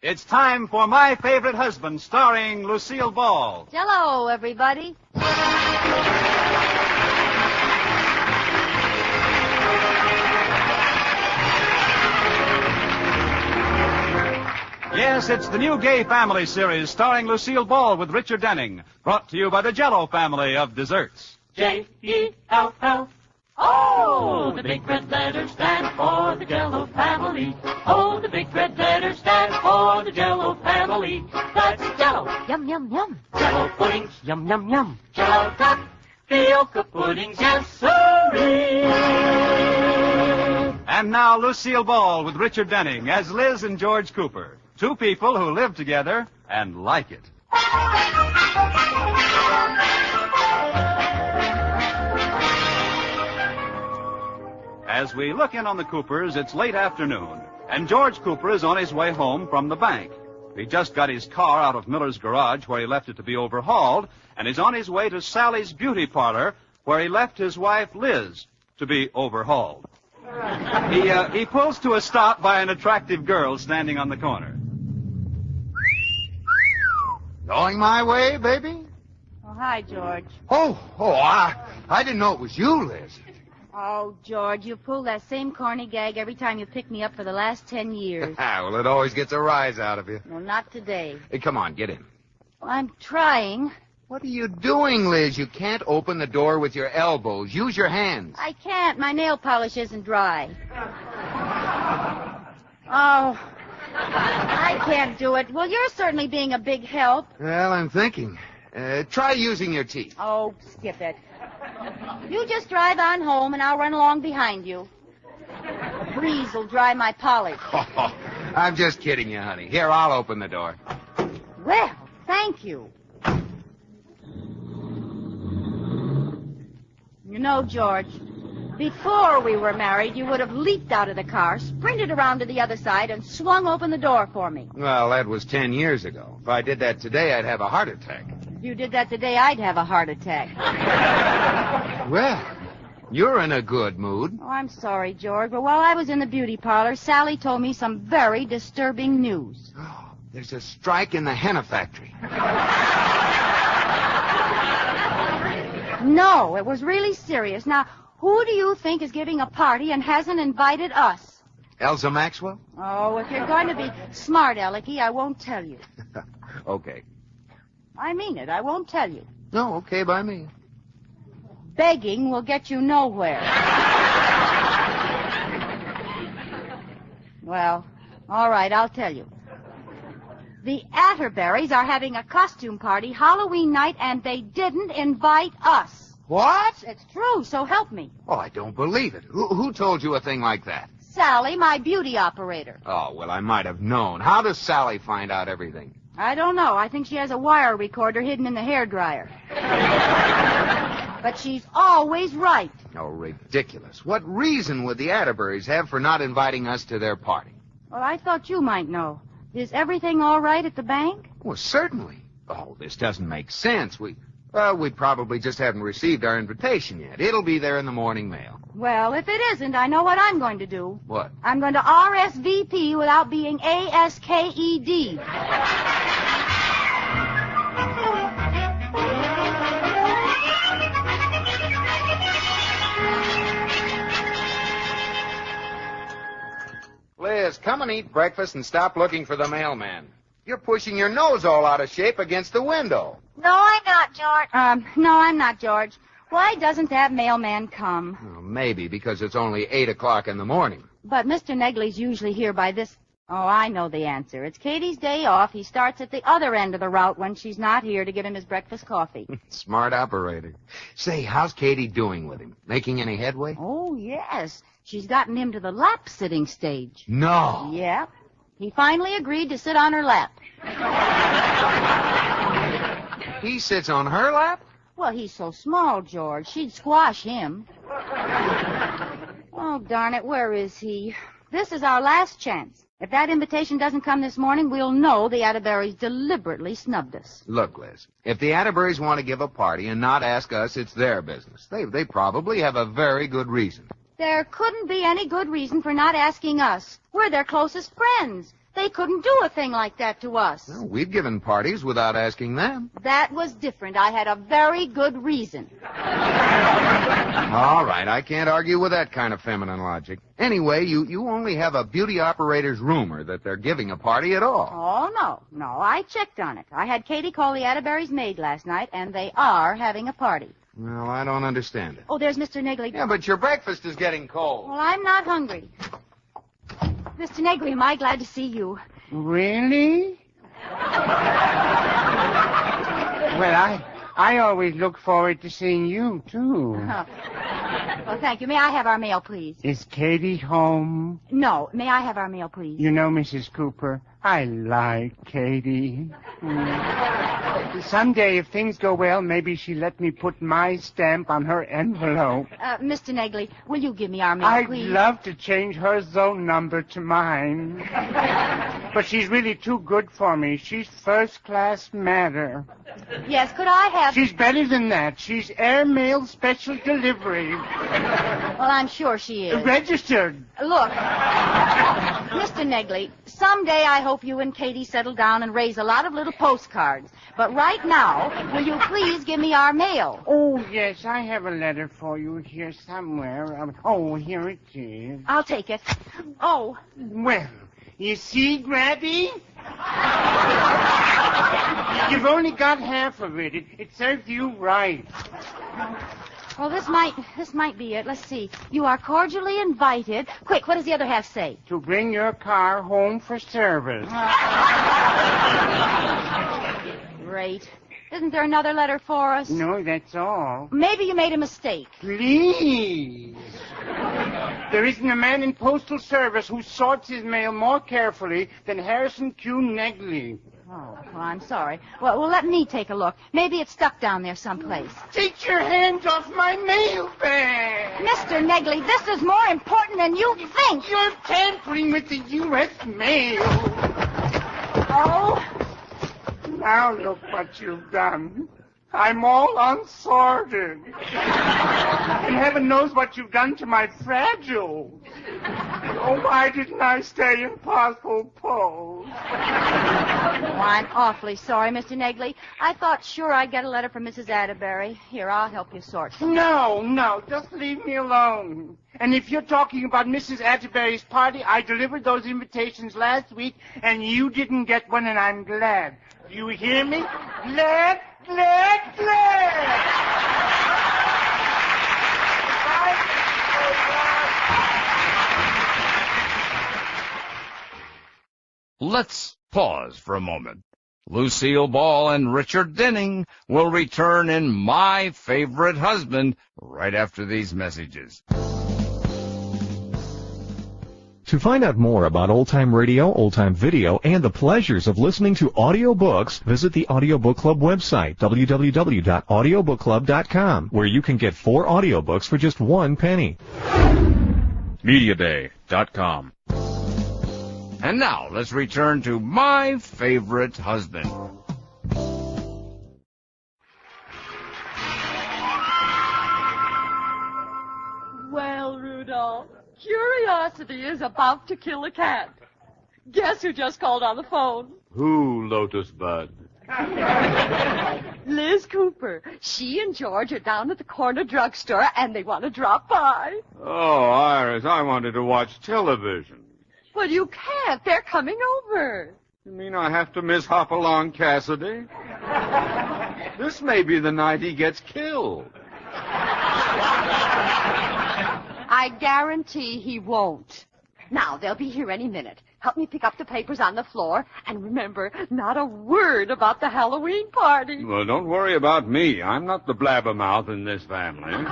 It's time for My Favorite Husband, starring Lucille Ball. Hello, everybody. Yes, it's the new Gay Family series starring Lucille Ball with Richard Denning, brought to you by the Jell-O family of desserts. J-E-L-L. Oh, the big red letters stand for the Jell-O family. Oh, the big red letters stand for the Jell-O family. That's Jell-O. Yum, yum, yum. Jell-O puddings. Yum, yum, yum. Jell-O tapioca puddings. Yes, sirree. And now Lucille Ball with Richard Denning as Liz and George Cooper. Two people who live together and like it. As we look in on the Coopers, it's late afternoon, and George Cooper is on his way home from the bank. He just got his car out of Miller's garage where he left it to be overhauled, and is on his way to Sally's beauty parlor where he left his wife, Liz, to be overhauled. He pulls to a stop by an attractive girl standing on the corner. Going my way, baby? Oh, hi, George. I didn't know it was you, Liz. Oh, George, you pull that same corny gag every time you pick me up for the last 10 years. Well, it always gets a rise out of you. No, not today. Hey, come on, get in. Well, I'm trying. What are you doing, Liz? You can't open the door with your elbows. Use your hands. I can't. My nail polish isn't dry. Oh, I can't do it. Well, you're certainly being a big help. Well, I'm thinking. Try using your teeth. Oh, skip it. You just drive on home, and I'll run along behind you. The breeze will dry my polish. Oh, I'm just kidding you, honey. Here, I'll open the door. Well, thank you. You know, George, before we were married, you would have leaped out of the car, sprinted around to the other side, and swung open the door for me. Well, that was 10 years ago. If I did that today, I'd have a heart attack. If you did that today, I'd have a heart attack. Well, you're in a good mood. Oh, I'm sorry, George, but while I was in the beauty parlor, Sally told me some very disturbing news. Oh, there's a strike in the henna factory. No, it was really serious. Now, who do you think is giving a party and hasn't invited us? Elsa Maxwell? Oh, if you're going to be smart, Alecky, I won't tell you. Okay. I mean it. I won't tell you. No, okay by me. Begging will get you nowhere. Well, all right, I'll tell you. The Atterberries are having a costume party Halloween night, and they didn't invite us. What? It's true, so help me. Oh, I don't believe it. Who told you a thing like that? Sally, my beauty operator. Oh, well, I might have known. How does Sally find out everything? I don't know. I think she has a wire recorder hidden in the hairdryer. But she's always right. Oh, ridiculous. What reason would the Atterburys have for not inviting us to their party? Well, I thought you might know. Is everything all right at the bank? Well, certainly. Oh, this doesn't make sense. We probably just haven't received our invitation yet. It'll be there in the morning mail. Well, if it isn't, I know what I'm going to do. What? I'm going to RSVP without being ASKED. Liz, come and eat breakfast and stop looking for the mailman. You're pushing your nose all out of shape against the window. No, I'm not, George. No, I'm not, George. Why doesn't that mailman come? Well, maybe because it's only 8 o'clock in the morning. But Mr. Negley's usually here by this... Oh, I know the answer. It's Katie's day off. He starts at the other end of the route when she's not here to get him his breakfast coffee. Smart operator. Say, how's Katie doing with him? Making any headway? Oh, yes. She's gotten him to the lap-sitting stage. No. Yep. He finally agreed to sit on her lap. He sits on her lap? Well, he's so small, George. She'd squash him. Oh, darn it, where is he? This is our last chance. If that invitation doesn't come this morning, we'll know the Atterburys deliberately snubbed us. Look, Liz, if the Atterburys want to give a party and not ask us, it's their business. They probably have a very good reason. There couldn't be any good reason for not asking us. We're their closest friends. They couldn't do a thing like that to us. Well, we've given parties without asking them. That was different. I had a very good reason. All right, I can't argue with that kind of feminine logic. Anyway, you only have a beauty operator's rumor that they're giving a party at all. Oh, no, I checked on it. I had Katie call the Atterbury's maid last night, and they are having a party. Well, I don't understand it. Oh, there's Mr. Negley. Yeah, but your breakfast is getting cold. Well, I'm not hungry. Mr. Negley, am I glad to see you? Really? Well, I always look forward to seeing you, too. Oh. Well, thank you. May I have our mail, please? Is Katie home? No. May I have our mail, please? You know, Mrs. Cooper, I like Katie. Someday, if things go well, maybe she'll let me put my stamp on her envelope. Mr. Negley, will you give me our mail, please? I'd love to change her zone number to mine. But she's really too good for me. She's first-class matter. Yes, could I have... She's better than that. She's airmail special delivery. Well, I'm sure she is. Registered. Look, Mr. Negley, someday I hope you and Katie settle down and raise a lot of little postcards. But right now, will you please give me our mail? Oh, yes, I have a letter for you here somewhere. Oh, here it is. I'll take it. Oh. Well, you see, Grabby? You've only got half of it. It served you right. Well, this might be it. Let's see. You are cordially invited. Quick, what does the other half say? To bring your car home for service. Great. Isn't there another letter for us? No, that's all. Maybe you made a mistake. Please. There isn't a man in postal service who sorts his mail more carefully than Harrison Q. Negley. Oh, well, I'm sorry. Well, let me take a look. Maybe it's stuck down there someplace. Take your hands off my mail bag! Mr. Negley, this is more important than you think. You're tampering with the U.S. mail. Oh? Now look what you've done. I'm all unsorted. And heaven knows what you've done to my fragile. Oh, why didn't I stay in possible pose? Oh, I'm awfully sorry, Mr. Negley. I thought sure I'd get a letter from Mrs. Atterbury. Here, I'll help you sort. No, just leave me alone. And if you're talking about Mrs. Atterbury's party, I delivered those invitations last week, and you didn't get one, and I'm glad. Do you hear me? Glad. Let's pause for a moment. Lucille Ball and Richard Denning will return in My Favorite Husband right after these messages. To find out more about old-time radio, old-time video, and the pleasures of listening to audiobooks, visit the Audiobook Club website, www.audiobookclub.com, where you can get 4 audiobooks for just 1 penny. Mediaday.com. And now, let's return to My Favorite Husband. Well, Rudolph, curiosity is about to kill a cat. Guess who just called on the phone? Who, Lotus Bud? Liz Cooper. She and George are down at the corner drugstore, and they want to drop by. Oh, Iris, I wanted to watch television. Well, you can't. They're coming over. You mean I have to miss Hopalong Cassidy? This may be the night he gets killed. I guarantee he won't. Now, they'll be here any minute. Help me pick up the papers on the floor. And remember, not a word about the Halloween party. Well, don't worry about me. I'm not the blabbermouth in this family.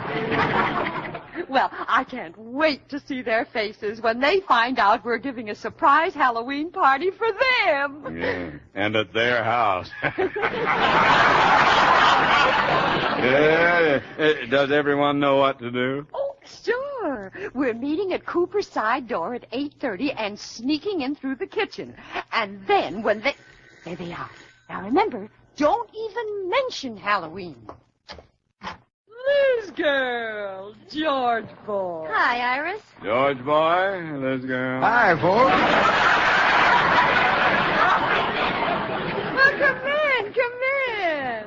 Well, I can't wait to see their faces when they find out we're giving a surprise Halloween party for them. Yeah, and at their house. Does everyone know what to do? Oh, sure. We're meeting at Cooper's side door at 8:30 and sneaking in through the kitchen. And then when they... There they are. Now remember, don't even mention Halloween. Liz girl, George boy. Hi, Iris. George boy, let's go. Hi, folks. Come in.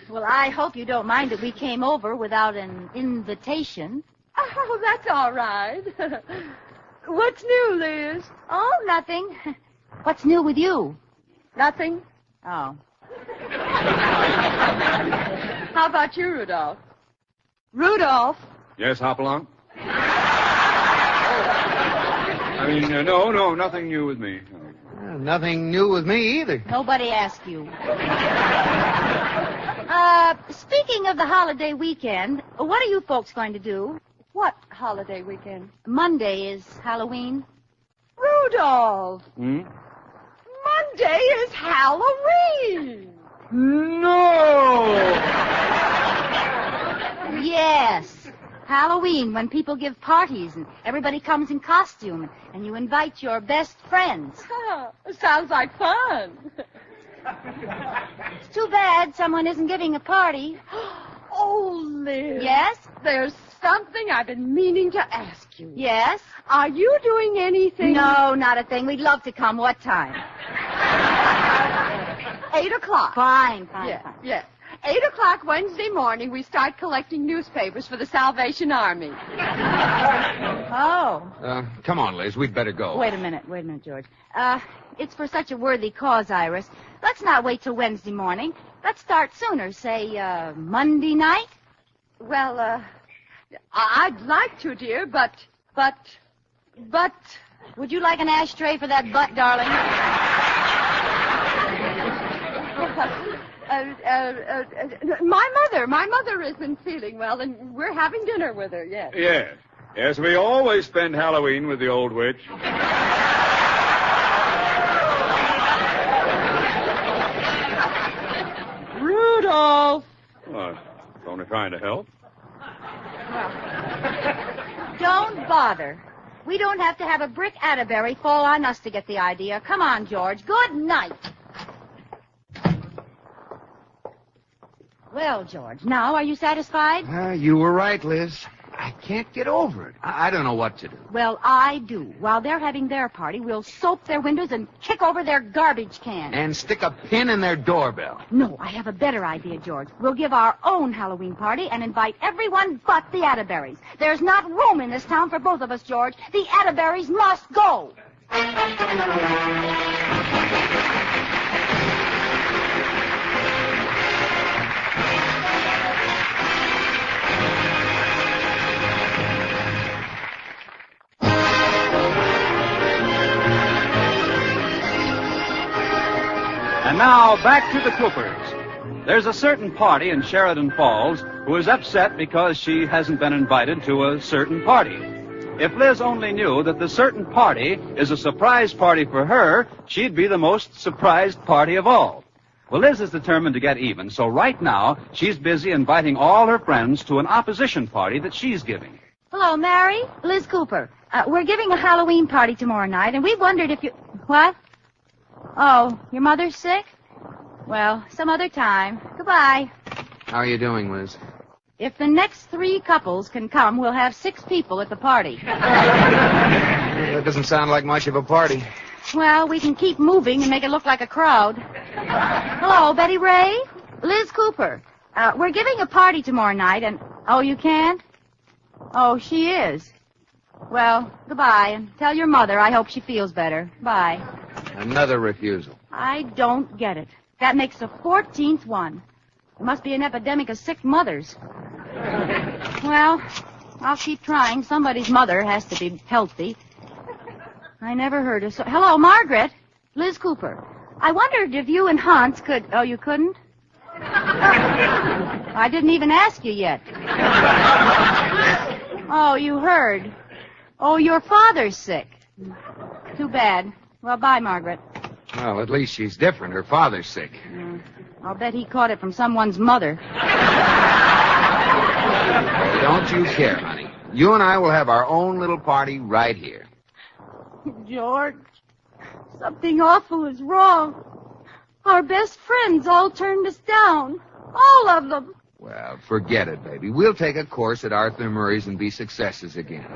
Well, I hope you don't mind that we came over without an invitation. Oh, that's all right. What's new, Liz? Oh, nothing. What's new with you? Nothing. Oh. How about you, Rudolph? Rudolph? Yes, Hopalong? I mean, no, nothing new with me. Nothing new with me either. Nobody asked you. Speaking of the holiday weekend, what are you folks going to do? What holiday weekend? Monday is Halloween. Rudolph! Hmm? Monday is Halloween! No! Yes. Halloween, when people give parties and everybody comes in costume and you invite your best friends. Sounds like fun. It's too bad someone isn't giving a party. Oh, Liz. Yes? There's something I've been meaning to ask you. Yes? Are you doing anything? No, not a thing. We'd love to come. What time? 8 o'clock. Fine. Yes. 8 o'clock Wednesday morning, we start collecting newspapers for the Salvation Army. Oh. Come on, Liz. We'd better go. Wait a minute, George. It's for such a worthy cause, Iris. Let's not wait till Wednesday morning. Let's start sooner, say, Monday night. Well, I'd like to, dear, but... Would you like an ashtray for that butt, darling? My mother isn't feeling well, and we're having dinner with her, yes. Yes, we always spend Halloween with the old witch. Rudolph! Well, only trying to help. Don't bother. We don't have to have a brick Atterbury fall on us to get the idea. Come on, George. Good night. Well, George, now are you satisfied? You were right, Liz. I can't get over it. I don't know what to do. Well, I do. While they're having their party, we'll soap their windows and kick over their garbage cans. And stick a pin in their doorbell. No, I have a better idea, George. We'll give our own Halloween party and invite everyone but the Atterburys. There's not room in this town for both of us, George. The Atterburys must go. And now, back to the Coopers. There's a certain party in Sheridan Falls who is upset because she hasn't been invited to a certain party. If Liz only knew that the certain party is a surprise party for her, she'd be the most surprised party of all. Well, Liz is determined to get even, so right now, she's busy inviting all her friends to an opposition party that she's giving. Hello, Mary. Liz Cooper. We're giving a Halloween party tomorrow night, and we wondered if you... What? Oh, your mother's sick? Well, some other time. Goodbye. How are you doing, Liz? If the next 3 couples can come, we'll have 6 people at the party. That doesn't sound like much of a party. Well, we can keep moving and make it look like a crowd. Hello, Betty Ray? Liz Cooper. We're giving a party tomorrow night, and... Oh, you can't? Oh, she is. Well, goodbye, and tell your mother I hope she feels better. Bye. Another refusal. I don't get it. That makes the 14th one. There must be an epidemic of sick mothers. Well, I'll keep trying. Somebody's mother has to be healthy. I never heard of so... Hello, Margaret. Liz Cooper. I wondered if you and Hans could... Oh, you couldn't? I didn't even ask you yet. Oh, you heard. Oh, your father's sick. Too bad. Well, bye, Margaret. Well, at least she's different. Her father's sick. I'll bet he caught it from someone's mother. Don't you care, honey. You and I will have our own little party right here. George, something awful is wrong. Our best friends all turned us down. All of them. Well, forget it, baby. We'll take a course at Arthur Murray's and be successes again.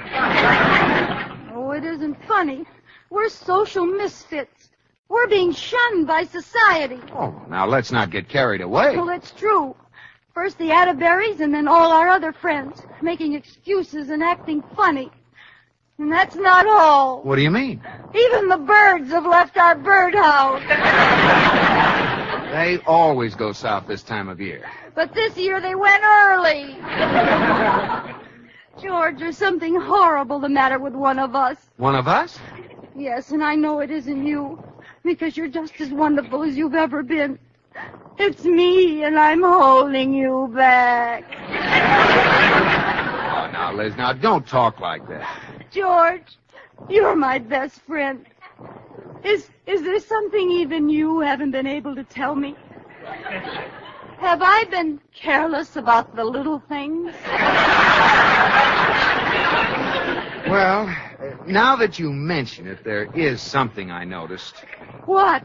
Oh, it isn't funny. We're social misfits. We're being shunned by society. Oh, now let's not get carried away. Well, it's true. First the Atterberries and then all our other friends, making excuses and acting funny. And that's not all. What do you mean? Even the birds have left our birdhouse. They always go south this time of year. But this year they went early. George, there's something horrible the matter with one of us. One of us? Yes, and I know it isn't you, because you're just as wonderful as you've ever been. It's me, and I'm holding you back. Oh, now, Liz, now don't talk like that. George, you're my best friend. Is there something even you haven't been able to tell me? Have I been careless about the little things? Well, now that you mention it, there is something I noticed. What?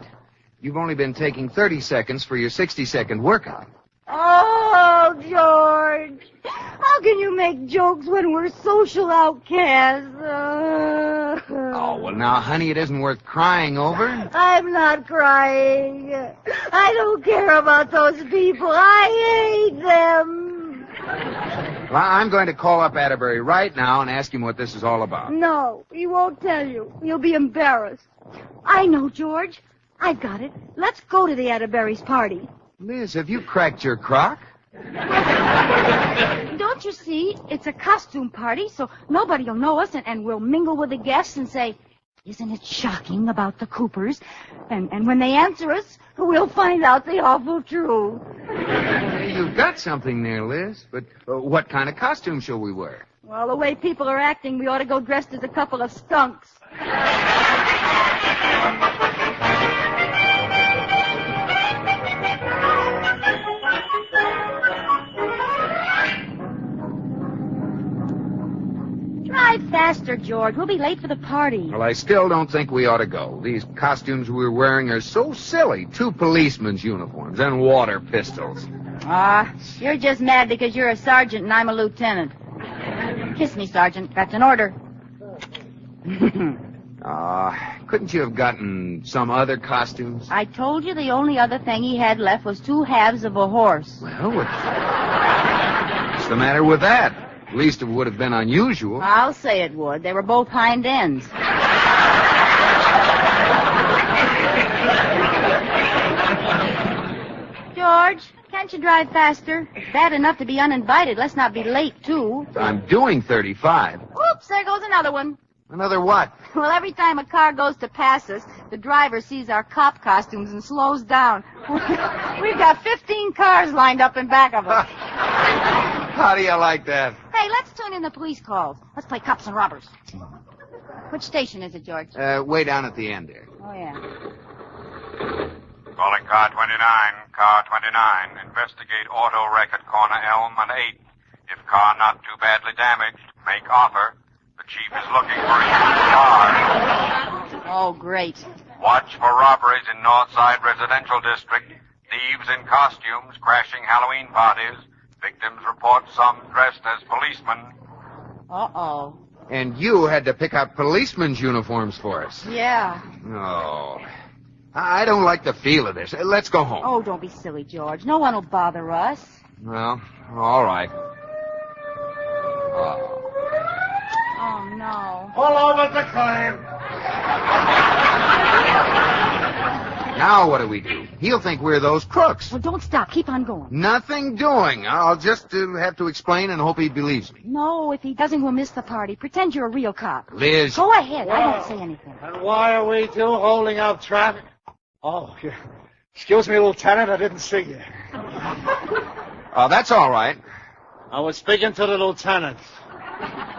You've only been taking 30 seconds for your 60-second workout. Oh, George. How can you make jokes when we're social outcasts? Oh, well, now, honey, it isn't worth crying over. I'm not crying. I don't care about those people. I hate them. Well, I'm going to call up Atterbury right now and ask him what this is all about. No, he won't tell you. You'll be embarrassed. I know, George. I've got it. Let's go to the Atterbury's party. Liz, have you cracked your crock? Don't you see? It's a costume party, so nobody will know us, and we'll mingle with the guests and say, "Isn't it shocking about the Coopers?" And when they answer us, we'll find out the awful truth. You've got something there, Liz. But what kind of costume shall we wear? Well, the way people are acting, we ought to go dressed as a couple of skunks. Drive faster, George. We'll be late for the party. Well, I still don't think we ought to go. These costumes we're wearing are so silly. 2 policemen's uniforms and water pistols. You're just mad because you're a sergeant and I'm a lieutenant. Kiss me, Sergeant. That's an order. Couldn't you have gotten some other costumes? I told you the only other thing he had left was 2 halves of a horse. Well, what's the matter with that? At least it would have been unusual. I'll say it would. They were both hind ends. George, can't you drive faster? Bad enough to be uninvited. Let's not be late, too. I'm doing 35. Oops, there goes another one. Another what? Well, every time a car goes to pass us, the driver sees our cop costumes and slows down. We've got 15 cars lined up in back of us. How do you like that? Hey, let's tune in the police calls. Let's play cops and robbers. Which station is it, George? Way down at the end there. Oh, yeah. Calling car 29. Car 29. Investigate auto wreck at corner Elm and 8. If car not too badly damaged, make offer. The chief is looking for a used car. Oh, great. Watch for robberies in Northside Residential District. Thieves in costumes crashing Halloween parties. Victims report some dressed as policemen. Uh-oh. And you had to pick out policemen's uniforms for us. Yeah. Oh. I don't like the feel of this. Let's go home. Oh, don't be silly, George. No one will bother us. Well, all right. Oh, no. Pull over the claim. Now what do we do? He'll think we're those crooks. Well, don't stop. Keep on going. Nothing doing. I'll just have to explain and hope he believes me. No, if he doesn't, we'll miss the party. Pretend you're a real cop. Liz. Go ahead. I won't say anything. And why are we 2 holding up traffic? Oh, yeah. Excuse me, Lieutenant. I didn't see you. That's all right. I was speaking to the lieutenant.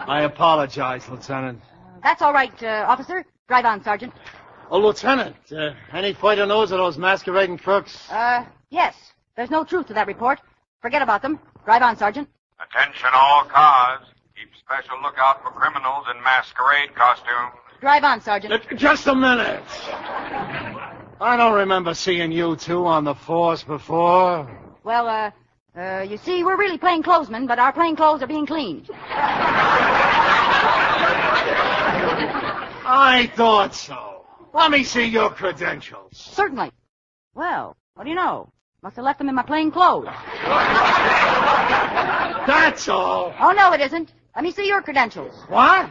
I apologize, Lieutenant. That's all right, officer. Drive on, Sergeant. Oh, Lieutenant, any further news of those masquerading crooks? Yes. There's no truth to that report. Forget about them. Drive on, Sergeant. Attention all cars. Keep special lookout for criminals in masquerade costumes. Drive on, Sergeant. Just a minute. I don't remember seeing you 2 on the force before. Well, you see, we're really plainclothesmen, but our plainclothes are being cleaned. I thought so. Let me see your credentials. Certainly. Well, what do you know? Must have left them in my plain clothes. That's all. Oh, no, it isn't. Let me see your credentials. What?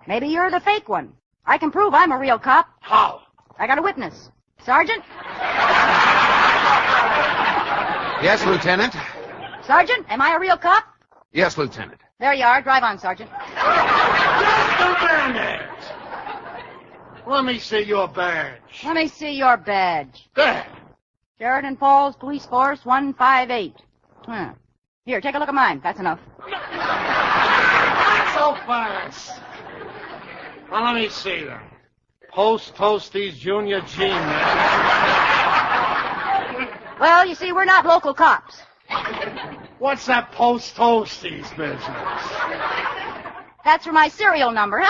Maybe you're the fake one. I can prove I'm a real cop. How? I got a witness. Sergeant? Yes, Lieutenant. Sergeant, am I a real cop? Yes, Lieutenant. There you are. Drive on, Sergeant. Just a minute. Let me see your badge. Let me see your badge. There. Sheridan Falls Police Force 158. Here, take a look at mine. That's enough. Not so fast. Well, let me see them. Post Toasties Junior G. Well, you see, we're not local cops. What's that Post Toasties business? That's for my serial number.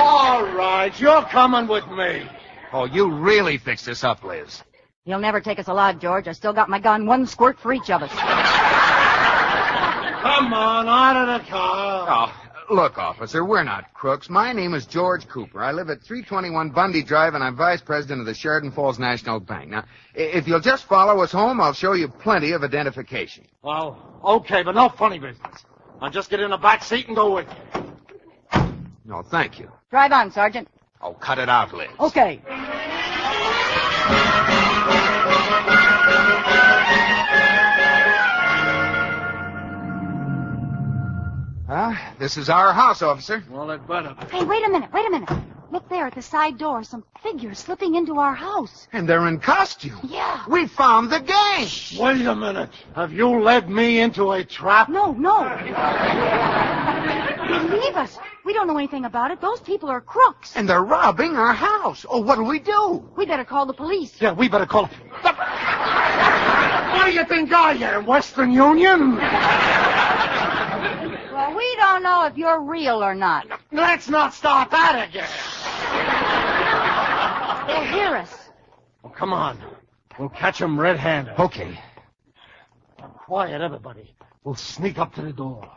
All right, you're coming with me. Oh, you really fixed this up, Liz. You'll never take us alive, George. I still got my gun, one squirt for each of us. Come on, out of the car. Oh, look, officer, we're not crooks. My name is George Cooper. I live at 321 Bundy Drive, and I'm vice president of the Sheridan Falls National Bank. Now, if you'll just follow us home, I'll show you plenty of identification. Well, okay, but no funny business. I'll just get in the back seat and go with you. No, thank you. Drive on, Sergeant. Oh, cut it out, Liz. Okay. This is our house, officer. Well, it better be. Hey, wait a minute. Look there at the side door. Some figures slipping into our house. And they're in costume. Yeah. We found the gang. Wait a minute. Have you led me into a trap? No. Believe us. We don't know anything about it. Those people are crooks. And they're robbing our house. Oh, what'll we do? We better call the police. Yeah, we better call. What do you think I am, Western Union? Well, we don't know if you're real or not. Let's not start that again. They'll hear us. Oh, come on. We'll catch them red-handed. Okay. Now, quiet, everybody. We'll sneak up to the door.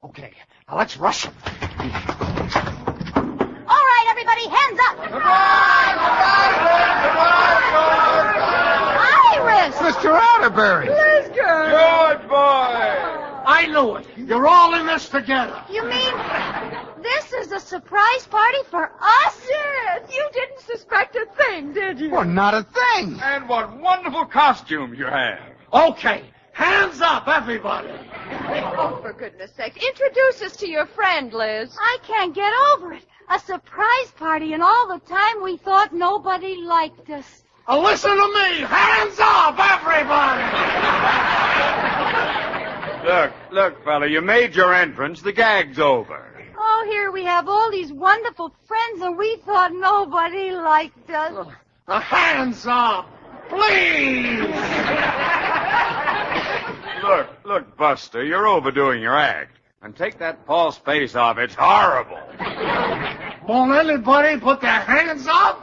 Okay, now let's rush them. All right, everybody, hands up. Iris! Mr. Atterbury! George boy! I knew it. You're all in this together. You mean this is a surprise party for us? Yes, you didn't suspect a thing, did you? Well, not a thing. And what wonderful costumes you have. Okay, hands up, everybody. Oh, for goodness sake. Introduce us to your friend, Liz. I can't get over it. A surprise party, and all the time we thought nobody liked us. Listen to me. Hands up, everybody. Look, fella, you made your entrance. The gag's over. Oh, here we have all these wonderful friends, and we thought nobody liked us. Hands up, please. Look, Buster, you're overdoing your act. And take that false face off. It's horrible. Won't anybody put their hands up?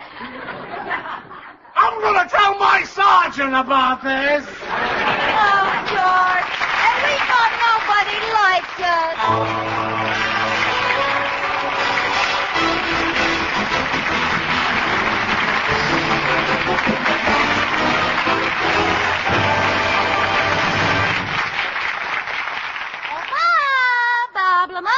I'm going to tell my sergeant about this. Oh, George. And we thought nobody liked us. Bob Lamont.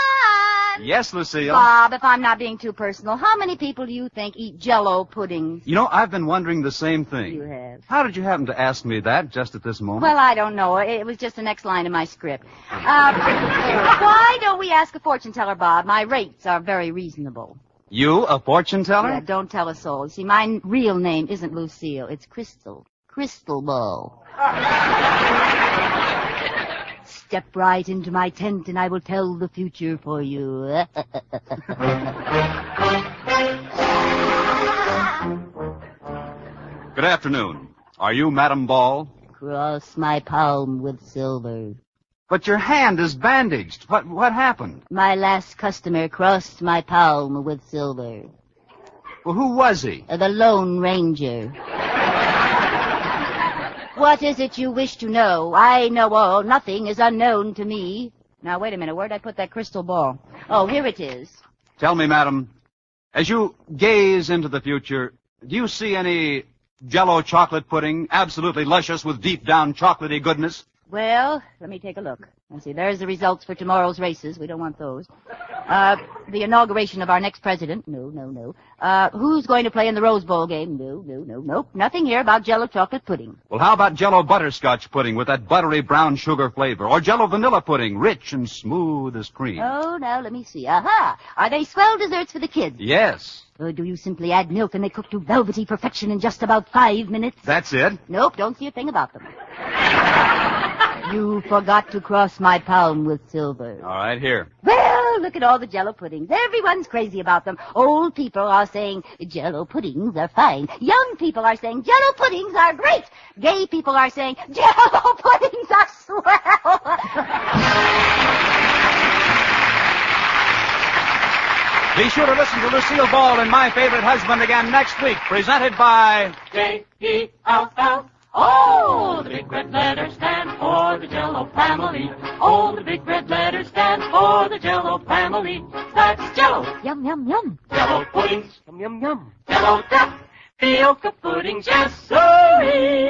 Yes, Lucille. Bob, if I'm not being too personal, how many people do you think eat Jell-O puddings? You know, I've been wondering the same thing. You have. How did you happen to ask me that just at this moment? Well, I don't know. It was just the next line in my script. Why don't we ask a fortune teller, Bob? My rates are very reasonable. You, a fortune teller? Yeah, don't tell a soul. You see, my real name isn't Lucille. It's Crystal. Crystal Ball. Step right into my tent and I will tell the future for you. Good afternoon. Are you Madam Ball? Cross my palm with silver. But your hand is bandaged. What happened? My last customer crossed my palm with silver. Well, who was he? The Lone Ranger. What is it you wish to know? I know all. Nothing is unknown to me. Now, wait a minute. Where'd I put that crystal ball? Oh, here it is. Tell me, madam, As you gaze into the future, do you see any Jell-O chocolate pudding, absolutely luscious with deep-down chocolatey goodness? Well, let me take a look. Let's see, there's the results for tomorrow's races. We don't want those. The inauguration of our next president. No. Who's going to play in the Rose Bowl game? Nope. Nothing here about Jell-O chocolate pudding. Well, how about Jell-O butterscotch pudding with that buttery brown sugar flavor? Or Jell-O vanilla pudding, rich and smooth as cream? Oh, now, let me see. Aha! Are they swell desserts for the kids? Yes. Or do you simply add milk and they cook to velvety perfection in just about 5 minutes? That's it. Nope, don't see a thing about them. You forgot to cross my palm with silver. All right, here. Well, look at all the Jell-O puddings. Everyone's crazy about them. Old people are saying Jell-O puddings are fine. Young people are saying Jell-O puddings are great. Gay people are saying Jell-O puddings are swell. Be sure to listen to Lucille Ball and My Favorite Husband again next week, presented by J-E-L-L. Oh, the big red letters stand for the Jell-O family. Oh, the big red letters stand for the Jell-O family. That's Jell-O. Yum, yum, yum. Jell-O puddings. Yum, yum, yum. Jell-O duck. Fioca puddings, yes, sirree.